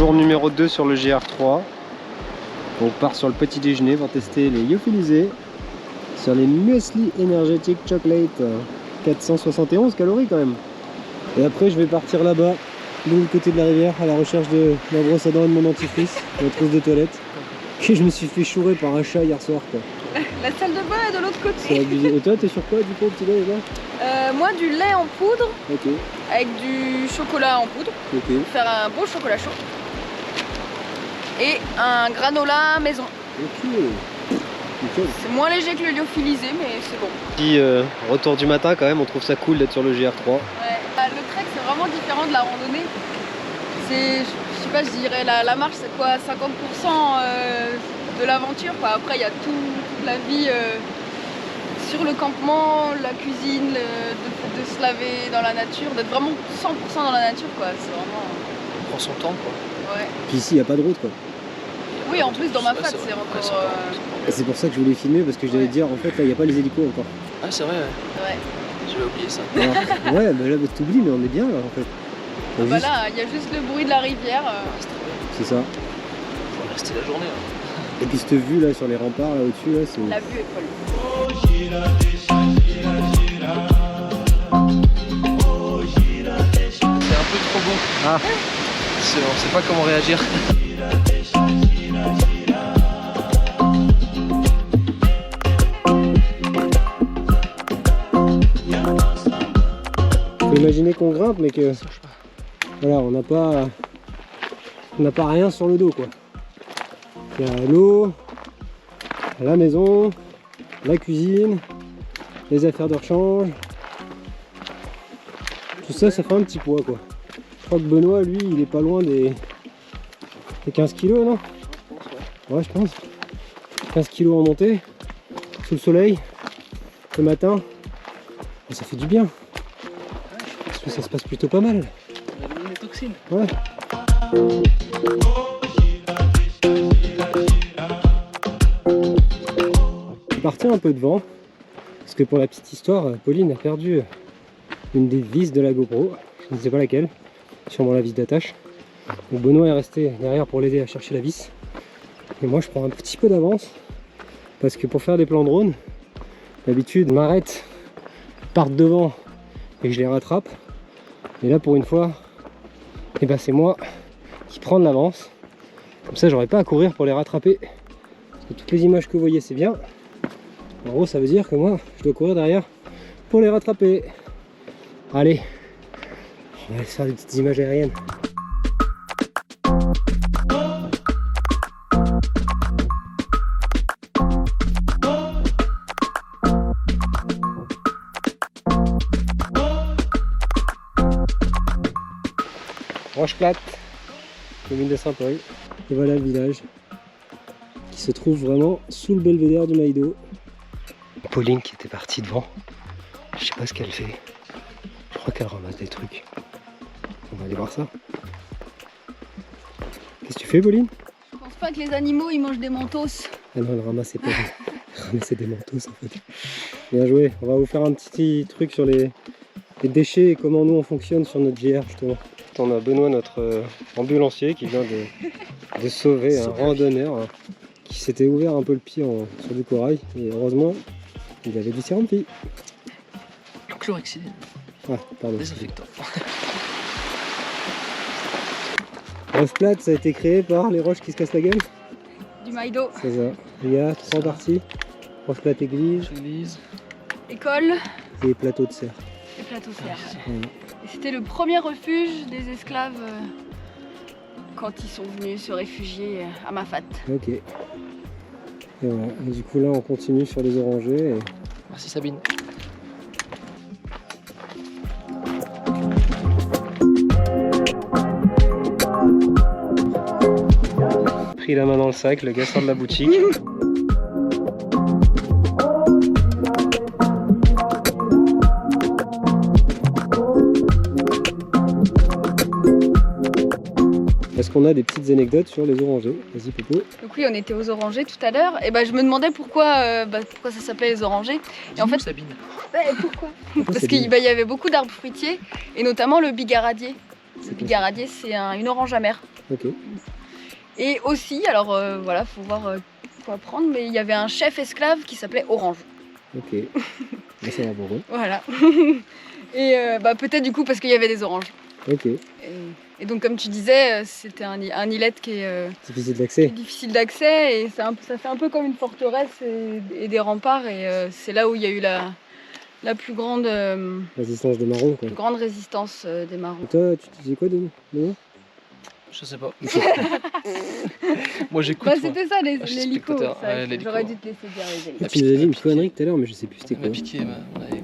Jour numéro 2 sur le GR3. On part sur le petit déjeuner pour tester les lyophilisés sur les muesli énergétiques chocolate. 471 calories quand même. Et après je vais partir là-bas, de l'autre côté de la rivière, à la recherche de ma brosse à dents et de mon dentifrice, ma trousse de toilette. Et je me suis fait chourer par un chat hier soir quoi. La salle de bain est de l'autre côté. C'est abusé. Et toi t'es sur quoi du coup petit lait là? Moi du lait en poudre, Ok. avec du chocolat en poudre, Ok. pour faire un beau chocolat chaud. Et un granola maison. Ok. Nickel. C'est moins léger que le lyophilisé, mais c'est bon. Petit retour du matin quand même, on trouve ça cool d'être sur le GR3. Ouais. Le trek c'est vraiment différent de la randonnée. C'est, je sais pas, je dirais la marche c'est quoi, 50% de l'aventure. Après il y a toute la vie sur le campement, la cuisine, de se laver dans la nature, d'être vraiment 100% dans la nature quoi. C'est vraiment. On prend son temps quoi. Ouais. Puis ici il n'y a pas de route quoi. Oui, en plus dans ma Ouais, fat c'est c'est vrai. encore. Et c'est pour ça que je voulais filmer parce que j'allais dire en fait là il n'y a pas les hélicos encore. Ah c'est vrai, ouais. Ouais. J'avais oublié ça. Alors, ouais bah là t'oublies mais on est bien là en fait. Ah bah là il y a juste le bruit de la rivière. C'est très bien. C'est ça. Faut rester la journée. Hein. Et puis cette vue là sur les remparts là au-dessus là c'est. La vue est folle. C'est un peu trop beau. Ah. On sait pas comment réagir. Faut imaginer qu'on grimpe mais que voilà on n'a pas rien sur le dos quoi. Il y a l'eau, la maison, la cuisine, les affaires de rechange. Tout ça ça fait un petit poids quoi. Je crois que Benoît lui il est pas loin des 15 kilos non? Ouais je pense. 15 kilos en montée, sous le soleil, le matin. Et ça fait du bien. Parce que ça se passe plutôt pas mal. On a mis les toxines. Ouais. Je partais un peu de vent. Parce que pour la petite histoire, Pauline a perdu une des vis de la GoPro. Je ne sais pas laquelle. Sûrement la vis d'attache. Donc Benoît est resté derrière pour l'aider à chercher la vis. Et moi je prends un petit peu d'avance. Parce que pour faire des plans drone, d'habitude je m'arrête, parte devant et je les rattrape. Et là pour une fois, et ben c'est moi qui prends de l'avance. Comme ça j'aurai pas à courir pour les rattraper. Parce que toutes les images que vous voyez c'est bien. En gros ça veut dire que moi je dois courir derrière pour les rattraper. Allez, on va aller se faire des petites images aériennes. Roche plate, commune de Saint-Paul. Et voilà le village qui se trouve vraiment sous le belvédère du Maïdo. Pauline qui était partie devant, je sais pas ce qu'elle fait. Je crois qu'elle ramasse des trucs. On va aller voir ça. Qu'est-ce que tu fais Pauline? Je pense pas que les animaux ils mangent des mentos. Ah non, elle ramassait pas. Elle ramassait des manteaux en fait. Bien joué, on va vous faire un petit truc sur les déchets et comment nous on fonctionne sur notre GR justement. On a Benoît, notre ambulancier, qui vient de sauver un randonneur qui s'était ouvert un peu le pied sur du corail. Et heureusement, il avait du sérum-pi. Le chlorhexidine. Ah, pardon. Désinfectant. Roche plate, ça a été créé par les roches qui se cassent la gueule. Du Maïdo. C'est ça. Il y a 3 parties. Roche plate église Église. École et plateau de serre. et plateau serre. Voilà. Et c'était le premier refuge des esclaves quand ils sont venus se réfugier à Mafat. Ok. Et voilà. Et du coup là on continue sur les orangers. Et... Merci Sabine. Pris la main dans le sac, le gars sort de la boutique. Est-ce qu'on a des petites anecdotes sur les orangers? Vas-y Popo. Donc oui, on était aux orangers tout à l'heure. Et je me demandais pourquoi ça s'appelait les orangers. Et en fait, Sabine. pourquoi? Parce qu'il y avait beaucoup d'arbres fruitiers et notamment le bigaradier. Le bigaradier, c'est une orange amère. Ok. Et aussi, alors voilà, faut voir quoi prendre, mais il y avait un chef esclave qui s'appelait Orange. Ok. Bah, ça va pour eux. Voilà. Et peut-être du coup parce qu'il y avait des oranges. Ok. Et donc comme tu disais, c'était un îlet qui est Difficile d'accès. difficile d'accès et ça fait un peu comme une forteresse et des remparts. Et c'est là où il y a eu la plus grande, Résistance des marrons, quoi. grande résistance des marrons. Et toi, tu disais quoi, Denis? Je sais pas. Moi j'écoute. Bah, moi. c'était ça les je suis hélicos. spectateur. ça, Ouais, l'hélico. J'aurais dû te laisser dire les hélicos. Tu nous as dit une connerie tout à l'heure, mais je sais plus c'était Elle m'a quoi. piqué, on avait